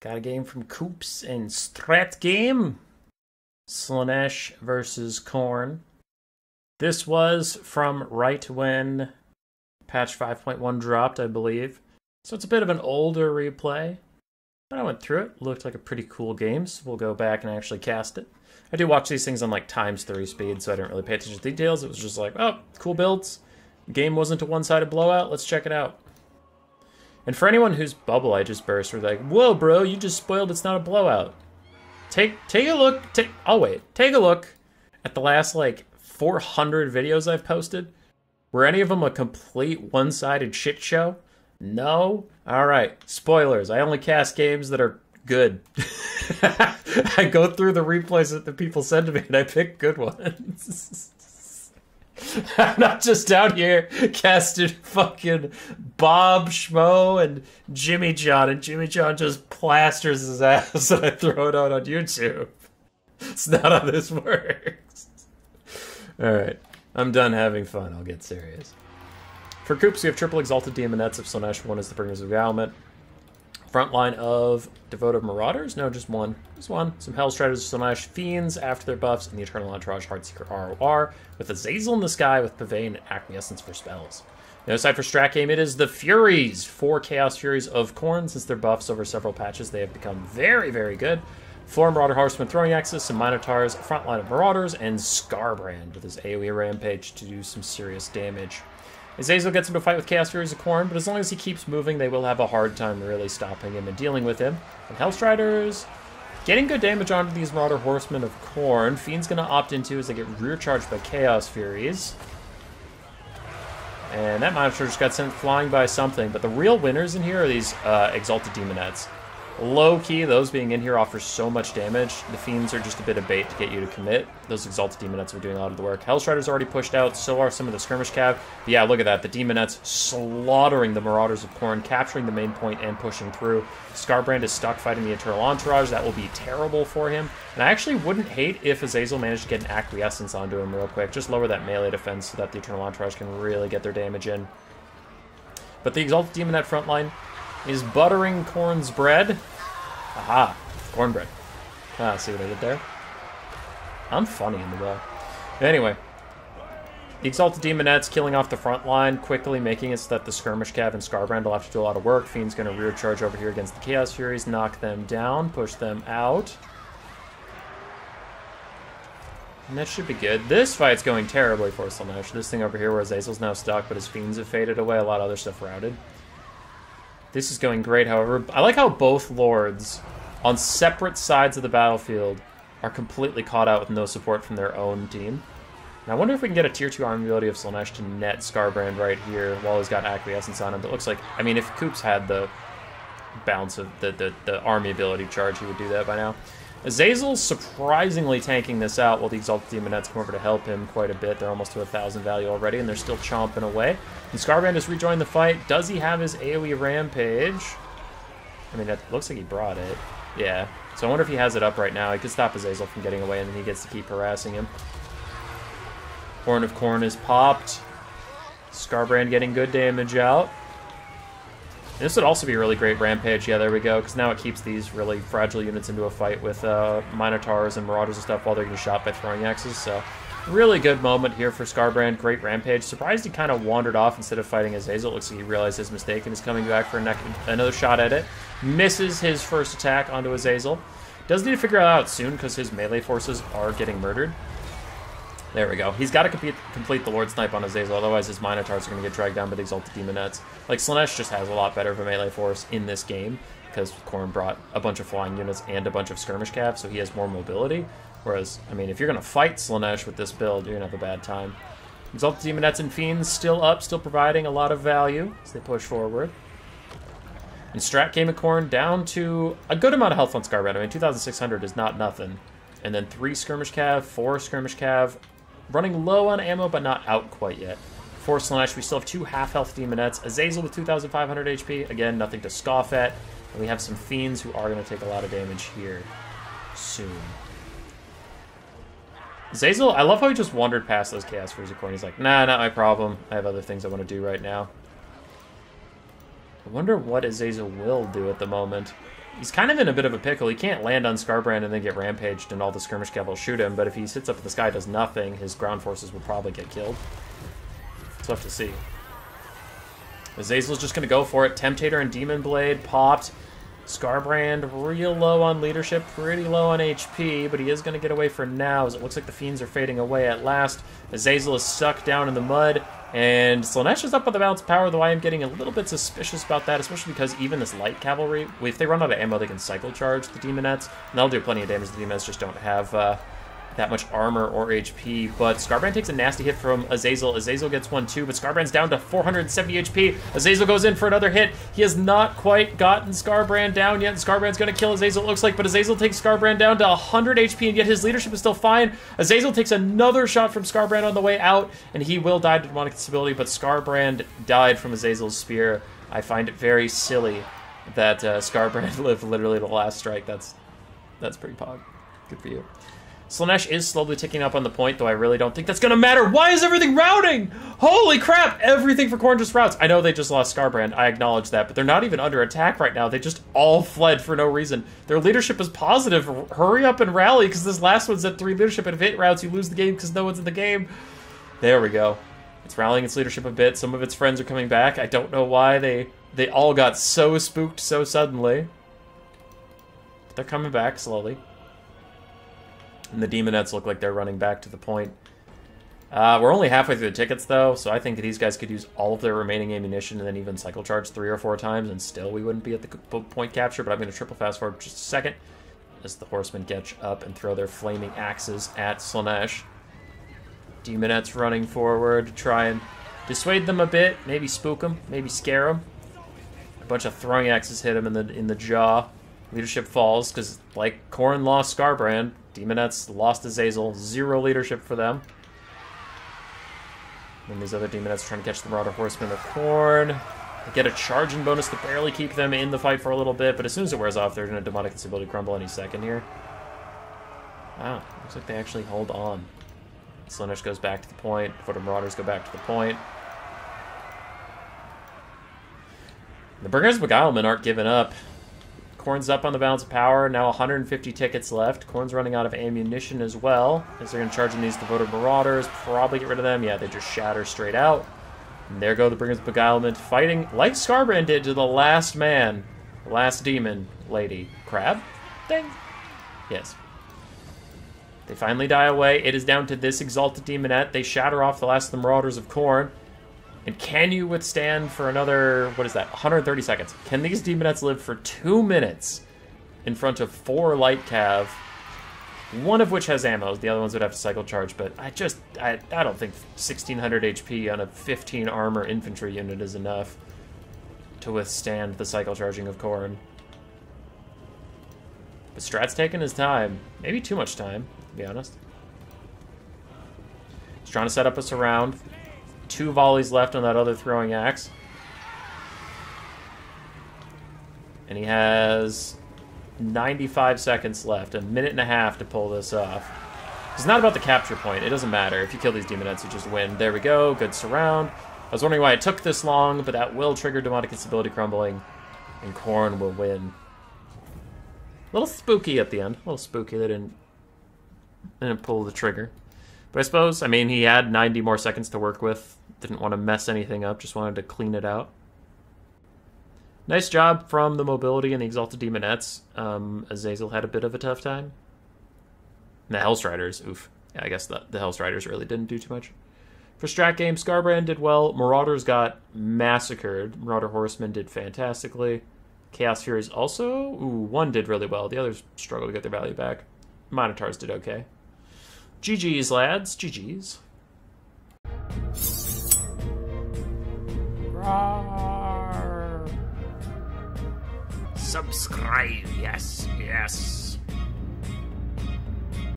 Got a game from Koops and Strat Game. Slaanesh versus Khorne. This was from right when patch 5.1 dropped, I believe. So it's a bit of an older replay. But I went through it. Looked like a pretty cool game, so we'll go back and actually cast it. I do watch these things on like ×3 speed, so I didn't really pay attention to details. It was just like, oh, cool builds. Game wasn't a one-sided blowout. Let's check it out. And for anyone whose bubble I just burst, we're like, whoa, bro, you just spoiled it's not a blowout. Take a look. I'll wait. Take a look at the last like 400 videos I've posted. Were any of them a complete one-sided shit show? No? Alright, spoilers. I only cast games that are good. I go through the replays that the people send to me and I pick good ones. I'm not just out here casting fucking Bob Schmo and Jimmy John, and Jimmy John just plasters his ass and I throw it out on YouTube. It's not how this works. Alright, I'm done having fun. I'll get serious. For Koops, we have triple Exalted Daemonettes of Slaanesh. One is the Bringers of Galment. Front line of Devoted Marauders? No, just one. Just one. Some Hellstriders of Slaanesh. Fiends after their buffs, and the Eternal Entourage Heartseeker ROR, with Azazel in the sky with Pavane and Acquiescence for spells. The other side for Strat Game, it is the Furies. 4 Chaos Furies of Khorne. Since their buffs over several patches, they have become very, very good. 4 Marauder Horsemen Throwing Axes, some Minotaurs, front line of Marauders, and Scarbrand with his AoE Rampage to do some serious damage. Azazel gets into a fight with Chaos Furies of Khorne, but as long as he keeps moving, they will have a hard time really stopping him and dealing with him. And Hellstriders getting good damage onto these Marauder Horsemen of Khorne. Fiend's going to opt into as they get rear charged by Chaos Furies. And that Minotaur just got sent flying by something, but the real winners in here are these Exalted Daemonettes. Low-key, those being in here offers so much damage. The Fiends are just a bit of bait to get you to commit. Those Exalted Daemonettes are doing a lot of the work. Hellstriders already pushed out, so are some of the Skirmish Cav. But yeah, look at that. The Daemonettes slaughtering the Marauders of Khorne, capturing the main point and pushing through. Scarbrand is stuck fighting the Eternal Entourage. That will be terrible for him. And I actually wouldn't hate if Azazel managed to get an Acquiescence onto him real quick. Just lower that melee defense so that the Eternal Entourage can really get their damage in. But the Exalted Daemonette frontline is buttering Khorne's bread. Aha, cornbread. Ah, see what I did there? I'm funny in the way. Anyway, the Exalted Daemonettes killing off the front line, quickly making it so that the Skirmish Cav and Scarbrand will have to do a lot of work. Fiend's going to rear charge over here against the Chaos Furies, knock them down, push them out. And that should be good. This fight's going terribly for Slaanesh. This thing over here where Azazel's now stuck, but his Fiends have faded away, a lot of other stuff routed. This is going great, however. I like how both Lords, on separate sides of the battlefield, are completely caught out with no support from their own team. And I wonder if we can get a tier 2 army ability of Slaanesh to net Scarbrand right here while he's got Acquiescence on him. It looks like, I mean, if Koops had the bounce of the army ability charge, he would do that by now. Azazel's surprisingly tanking this out while the Exalted Daemonettes come over to help him quite a bit. They're almost to 1,000 value already, and they're still chomping away. And Scarbrand has rejoined the fight. Does he have his AoE Rampage? I mean, that looks like he brought it. Yeah. So I wonder if he has it up right now. He could stop Azazel from getting away, and then he gets to keep harassing him. Horn of Khorne is popped. Scarbrand getting good damage out. This would also be a really great Rampage. Yeah, there we go, because now it keeps these really fragile units into a fight with Minotaurs and Marauders and stuff while they're getting shot by throwing axes. So, really good moment here for Scarbrand. Great Rampage. Surprised he kind of wandered off instead of fighting Azazel. Looks like he realized his mistake and is coming back for another shot at it. Misses his first attack onto Azazel. Does need to figure that out soon because his melee forces are getting murdered. There we go. He's got to complete the Lord Snipe on Azazel, otherwise his Minotaurs are going to get dragged down by the Exalted Daemonettes. Like, Slaanesh just has a lot better of a melee force in this game, because Khorne brought a bunch of flying units and a bunch of Skirmish Cav, so he has more mobility. Whereas, I mean, if you're going to fight Slaanesh with this build, you're going to have a bad time. Exalted Daemonettes and Fiends still up, still providing a lot of value as they push forward. And Strat Game of Khorne down to a good amount of health on Scarbrand. I mean, 2,600 is not nothing. And then 3 Skirmish Cav, 4 Skirmish Cav. Running low on ammo, but not out quite yet. For Slaanesh, we still have 2 half-health Daemonettes. Azazel with 2,500 HP. Again, nothing to scoff at. And we have some Fiends who are going to take a lot of damage here soon. Azazel, I love how he just wandered past those Chaos Furies of Khorne. He's like, nah, not my problem. I have other things I want to do right now. I wonder what Azazel will do at the moment. He's kind of in a bit of a pickle. He can't land on Skarbrand and then get rampaged and all the skirmish cav will shoot him, but if he sits up in the sky does nothing, his ground forces will probably get killed. It's tough to see. Azazel's just going to go for it. Temptator and Demon Blade popped. Skarbrand real low on leadership, pretty low on HP, but he is going to get away for now as it looks like the Fiends are fading away at last. Azazel is stuck down in the mud, and Slaanesh is up on the balance of power, though I am getting a little bit suspicious about that, especially because even this light cavalry, if they run out of ammo, they can cycle charge the Demonettes, and that'll do plenty of damage. The Demonettes just don't have that much armor or HP, but Skarbrand takes a nasty hit from Azazel. Azazel gets one too, but Skarbrand's down to 470 HP. Azazel goes in for another hit. He has not quite gotten Skarbrand down yet, and Skarbrand's gonna kill Azazel, it looks like, but Azazel takes Skarbrand down to 100 HP, and yet his leadership is still fine. Azazel takes another shot from Skarbrand on the way out, and he will die to demonic instability, but Skarbrand died from Azazel's spear. I find it very silly that Skarbrand lived literally the last strike. That's pretty pog. Good for you. Slaanesh is slowly ticking up on the point, though I really don't think that's going to matter. Why is everything routing? Holy crap, everything for Khorne just routes. I know they just lost Skarbrand, I acknowledge that, but they're not even under attack right now. They just all fled for no reason. Their leadership is positive. Hurry up and rally, because this last one's at 3 leadership, and if it routes, you lose the game because no one's in the game. There we go. It's rallying its leadership a bit. Some of its friends are coming back. I don't know why they all got so spooked so suddenly. But they're coming back slowly. And the Demonettes look like they're running back to the point. We're only halfway through the tickets, though, so I think these guys could use all of their remaining ammunition and then even cycle charge 3 or 4 times, and still we wouldn't be at the point capture, but I'm going to triple fast forward just a second as the horsemen get up and throw their flaming axes at Slaanesh. Demonettes running forward to try and dissuade them a bit, maybe spook them, maybe scare them. A bunch of throwing axes hit him in the jaw. Leadership falls, because like Khorne lost Skarbrand, Demonettes lost Azazel, 0 leadership for them. And these other Demonettes are trying to catch the Marauder Horsemen of Khorne. They get a charging bonus to barely keep them in the fight for a little bit, but as soon as it wears off, they're going to demonic instability crumble any second here. Wow, looks like they actually hold on. Slaanesh goes back to the point, Voter Marauders go back to the point. The Bringers of Beguilement aren't giving up. Khorne's up on the balance of power, now 150 tickets left. Khorne's running out of ammunition as well, as they're going to charge in these Devoted Marauders, probably get rid of them. Yeah, they just shatter straight out. And there go the Bringers of Beguilement, fighting like Skarbrand did to the last man, the last demon lady. Crab? Dang. Yes. They finally die away. It is down to this Exalted Demonette. They shatter off the last of the Marauders of Khorne. And can you withstand for another, what is that, 130 seconds? Can these Demonettes live for 2 minutes in front of 4 light cav, one of which has ammo, the other ones would have to cycle charge, but I don't think 1600 HP on a 15 armor infantry unit is enough to withstand the cycle charging of Khorne. But Strat's taking his time. Maybe too much time, to be honest. He's trying to set up a surround. 2 volleys left on that other throwing axe. And he has 95 seconds left, a minute and a half to pull this off. It's not about the capture point. It doesn't matter. If you kill these Demonettes, you just win. There we go. Good surround. I was wondering why it took this long, but that will trigger demonic instability crumbling, and Khorne will win. A little spooky at the end. A little spooky. They didn't pull the trigger. But I suppose, I mean, he had 90 more seconds to work with. Didn't want to mess anything up, just wanted to clean it out. Nice job from the mobility and the Exalted Demonettes. Azazel had a bit of a tough time. And the Hellstriders, oof. Yeah, I guess the Hellstriders really didn't do too much. For Strat game, Skarbrand did well. Marauders got massacred. Marauder Horsemen did fantastically. Chaos Furies also, one did really well. The others struggled to get their value back. Minotaurs did okay. GG's, lads. GG's. Roar. Subscribe, yes, yes.